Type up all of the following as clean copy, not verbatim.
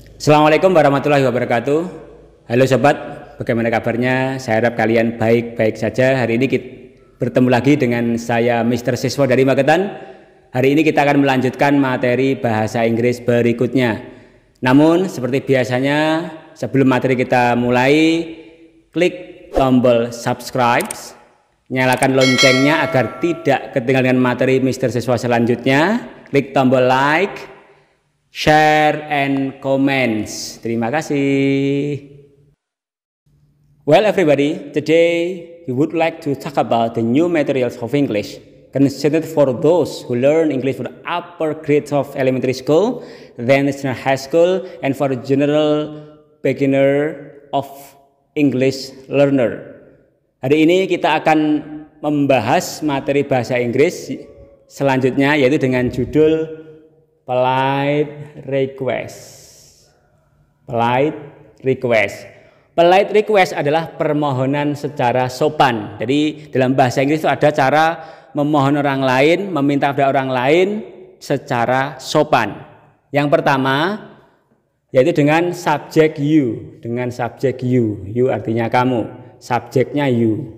Assalamualaikum warahmatullahi wabarakatuh. Halo sobat, bagaimana kabarnya? Saya harap kalian baik-baik saja. Hari ini kita bertemu lagi dengan saya Mr. Siswa dari Magetan. Hari ini kita akan melanjutkan materi bahasa Inggris berikutnya. Namun seperti biasanya sebelum materi kita mulai, klik tombol subscribe, nyalakan loncengnya agar tidak ketinggalan materi Mr. Siswa selanjutnya. Klik tombol like, share and comments. Terima kasih. Well everybody, today we would like to talk about the new materials of English considered for those who learn English for the upper grades of elementary school, then senior high school, and for the general beginner of English learner. Hari ini kita akan membahas materi bahasa Inggris selanjutnya, yaitu dengan judul polite request. Polite request. Polite request adalah permohonan secara sopan. Jadi dalam bahasa Inggris itu ada cara memohon orang lain, meminta kepada orang lain secara sopan. Yang pertama yaitu dengan subjek you, dengan subjek you. You artinya kamu, subjeknya you.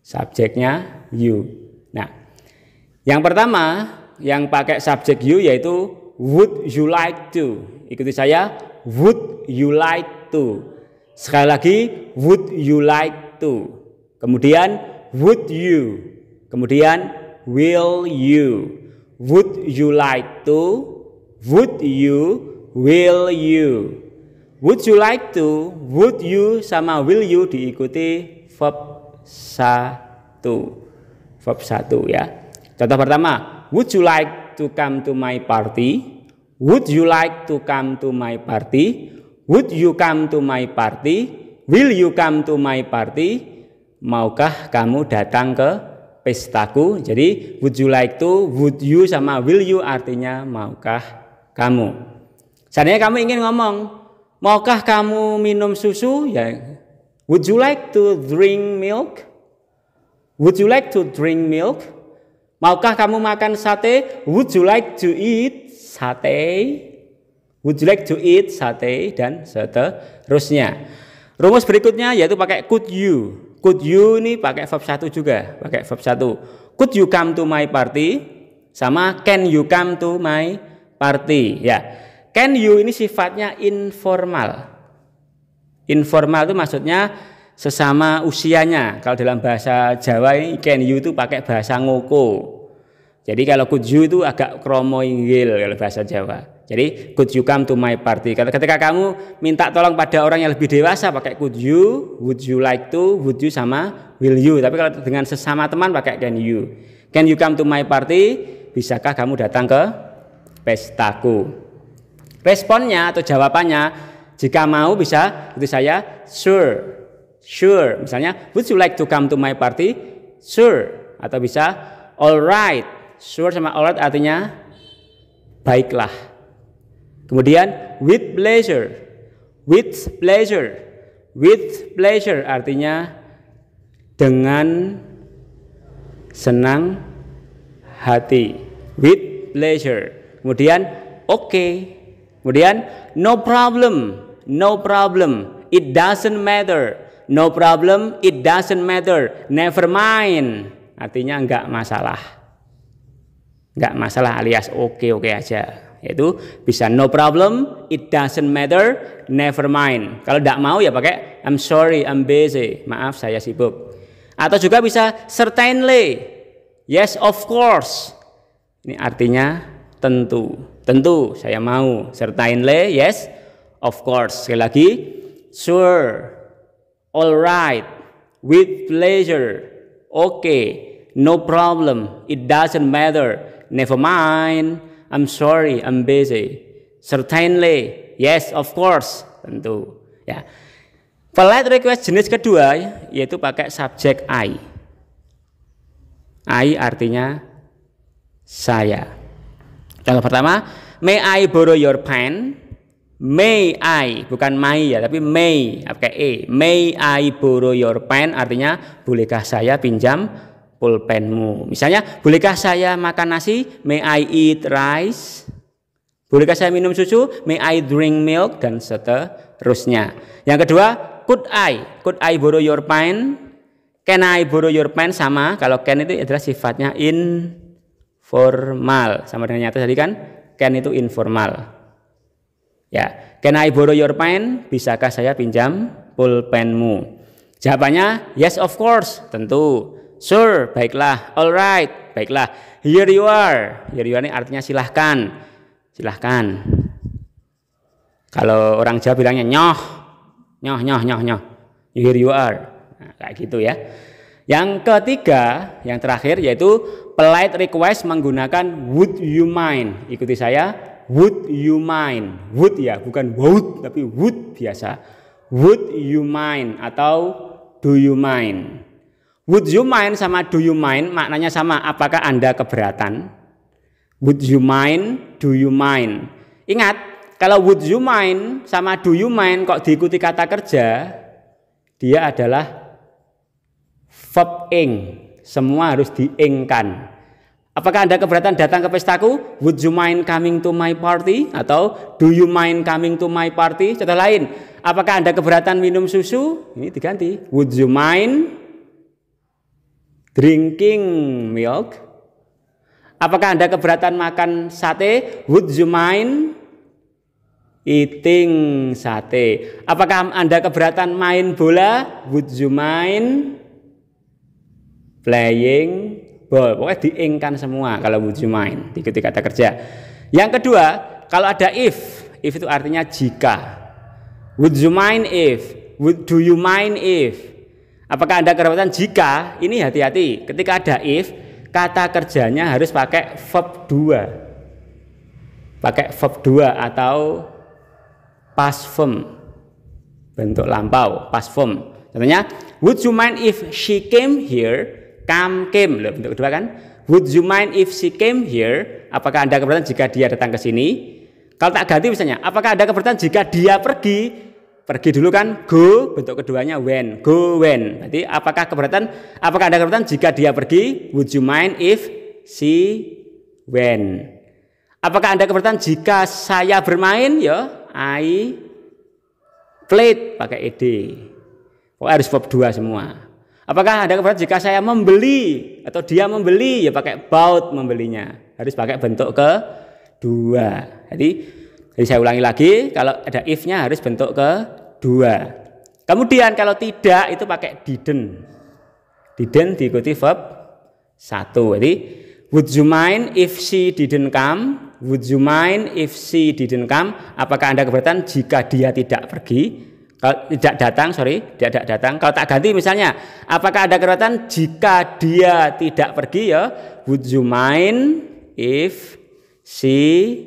Subjeknya you. Nah, yang pertama yang pakai subjek you yaitu would you like to. Ikuti saya, would you like to. Sekali lagi, would you like to. Kemudian would you. Kemudian will you. Would you like to? Would you? Will you? Would you like to? Would you sama will you diikuti verb 1. Verb 1 ya. Contoh pertama, would you like to come to my party? Would you like to come to my party? Would you come to my party? Will you come to my party? Maukah kamu datang ke pestaku? Jadi would you like to, would you sama will you artinya maukah kamu. Seandainya kamu ingin ngomong, maukah kamu minum susu? Ya, would you like to drink milk? Would you like to drink milk? Maukah kamu makan sate? Would you like to eat sate? Would you like to eat sate? Dan seterusnya. Rumus berikutnya yaitu pakai could you. Could you ini pakai verb 1 juga, pakai verb 1. Could you come to my party? Sama can you come to my party? Ya. Can you ini sifatnya informal. Informal itu maksudnya sesama usianya. Kalau dalam bahasa Jawa ini can you itu pakai bahasa ngoko. Jadi kalau could you itu agak kromo inggil kalau bahasa Jawa. Jadi could you come to my party. Kalau ketika kamu minta tolong pada orang yang lebih dewasa pakai could you, would you like to, would you sama will you. Tapi kalau dengan sesama teman pakai can you. Can you come to my party? Bisakah kamu datang ke pestaku? Responnya atau jawabannya jika mau bisa itu saya sure. Sure. Misalnya would you like to come to my party? Sure. Atau bisa alright. Sure sama alright artinya baiklah. Kemudian with pleasure. With pleasure. With pleasure artinya dengan senang hati. With pleasure. Kemudian okay. Kemudian no problem. No problem. It doesn't matter. No problem. It doesn't matter. Never mind. Artinya enggak masalah. Enggak masalah alias oke-oke aja. Yaitu bisa no problem, it doesn't matter, never mind. Kalau tidak mau ya pakai I'm sorry, I'm busy. Maaf saya sibuk. Atau juga bisa certainly, yes of course. Ini artinya tentu. Tentu saya mau. Certainly, yes of course. Sekali lagi, sure, alright, with pleasure, okay, no problem, it doesn't matter, never mind. I'm sorry, I'm busy. Certainly, yes, of course, tentu. Ya. Polite request jenis kedua yaitu pakai subjek I. I artinya saya. Contoh pertama, may I borrow your pen? May I, bukan my ya, tapi may, pakai e. May I borrow your pen artinya bolehkah saya pinjam pulpenmu. Misalnya, bolehkah saya makan nasi? May I eat rice? Bolehkah saya minum susu? May I drink milk? Dan seterusnya. Yang kedua, could I borrow your pen? Can I borrow your pen? Sama, kalau can itu adalah sifatnya informal. Sama dengan nyata tadi kan, can itu informal. Ya, can I borrow your pen? Bisakah saya pinjam pulpenmu? Jawabannya, yes of course, tentu. Sure, baiklah. Alright, baiklah. Here you are. Here you are ini artinya silahkan. Silahkan. Kalau orang Jawa bilangnya nyoh. Here you are. Nah, kayak gitu ya. Yang ketiga, yang terakhir yaitu polite request menggunakan would you mind. Ikuti saya. Would you mind. Would ya, bukan would tapi would biasa. Would you mind atau do you mind. Would you mind sama do you mind maknanya sama. Apakah Anda keberatan? Would you mind, do you mind. Ingat, kalau would you mind sama do you mind kok diikuti kata kerja, dia adalah verb ing. Semua harus diingkan. Apakah Anda keberatan datang ke pestaku? Would you mind coming to my party? Atau do you mind coming to my party? Contoh lain, apakah Anda keberatan minum susu? Ini diganti. Would you mind drinking milk? Apakah Anda keberatan makan sate? Would you mind eating sate? Apakah Anda keberatan main bola? Would you mind playing ball? Pokoknya diingkan semua kalau would you mind, diikuti kata kerja. Yang kedua, kalau ada if itu artinya jika. Would you mind if? Do you mind if? Apakah Anda keberatan jika? Ini hati-hati, ketika ada if, kata kerjanya harus pakai verb 2. Pakai verb 2 atau past form. Bentuk lampau, past form. Contohnya, would you mind if she came here? Came. Loh, bentuk kedua kan? Would you mind if she came here? Apakah Anda keberatan jika dia datang ke sini? Kalau tak ganti misalnya, apakah Anda keberatan jika dia pergi? Pergi dulu kan, go, bentuk keduanya when, go when. Berarti apakah Anda keberatan jika dia pergi? Would you mind if she went? Apakah Anda keberatan jika saya bermain? Ya, I played pakai ed. Harus verb 2 semua. Apakah Anda keberatan jika saya membeli atau dia membeli? Ya pakai bought membelinya. Harus pakai bentuk kedua. Jadi saya ulangi lagi, kalau ada if-nya harus bentuk kedua. Kemudian kalau tidak itu pakai didn't. Didn't diikuti verb 1. Jadi would you mind if she didn't come? Would you mind if she didn't come? Apakah Anda keberatan jika dia tidak pergi? Kalau tidak datang. Kalau tak ganti misalnya, apakah Anda keberatan jika dia tidak pergi? Ya, would you mind if she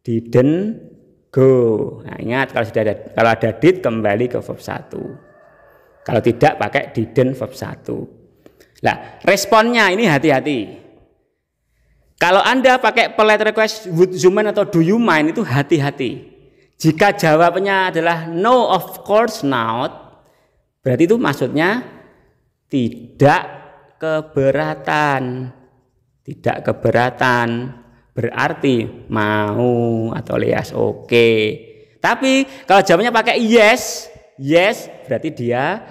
didn't go. Nah, ingat kalau ada did kembali ke verb 1. Kalau tidak pakai didn't verb 1. Nah, responnya ini hati-hati. Kalau Anda pakai polite request would you mind atau do you mind itu hati-hati. Jika jawabannya adalah no of course not, berarti itu maksudnya tidak keberatan. Tidak keberatan berarti mau atau alias oke. Tapi kalau jawabannya pakai yes berarti dia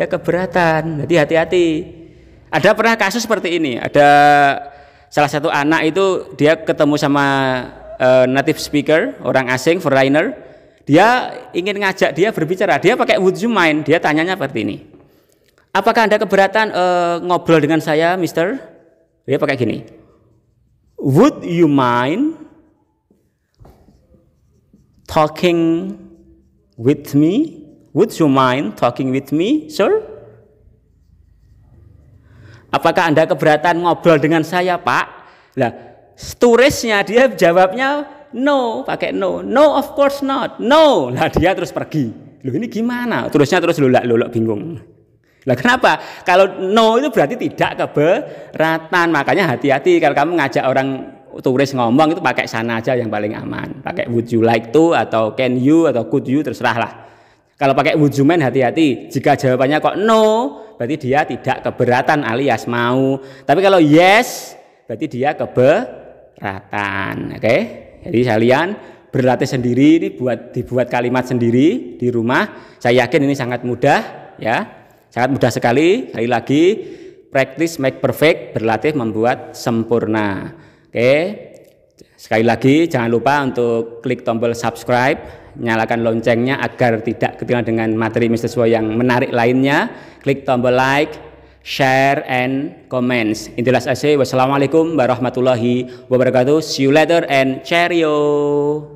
keberatan. Jadi hati-hati. Ada pernah kasus seperti ini. Ada salah satu anak itu dia ketemu sama native speaker, orang asing, foreigner. Dia ingin ngajak dia berbicara. Dia pakai would you mind. Dia tanyanya seperti ini. Apakah Anda keberatan ngobrol dengan saya, Mister? Dia pakai gini. Would you mind talking with me? Would you mind talking with me, sir? Apakah Anda keberatan ngobrol dengan saya, Pak? Nah, turisnya dia jawabnya no, pakai no. No, of course not. No. Lah dia terus pergi. Loh ini gimana? Terusnya terus lolak bingung. Lah kenapa? Kalau no itu berarti tidak keberatan. Makanya hati-hati kalau kamu ngajak orang turis ngomong itu pakai sana aja yang paling aman. Pakai would you like to atau can you atau could you terserah lah. Kalau pakai would you mind hati-hati. Jika jawabannya kok no, berarti dia tidak keberatan alias mau. Tapi kalau yes, berarti dia keberatan. daratan. Oke. Jadi kalian berlatih sendiri, ini dibuat kalimat sendiri di rumah. Saya yakin ini sangat mudah ya. Sangat mudah sekali. Sekali lagi, practice make perfect, berlatih membuat sempurna. Oke. Sekali lagi jangan lupa untuk klik tombol subscribe, nyalakan loncengnya agar tidak ketinggalan dengan materi mahasiswa yang menarik lainnya. Klik tombol like, share, and comments. Intilas AC. Wassalamualaikum warahmatullahi wabarakatuh. See you later and cheerio.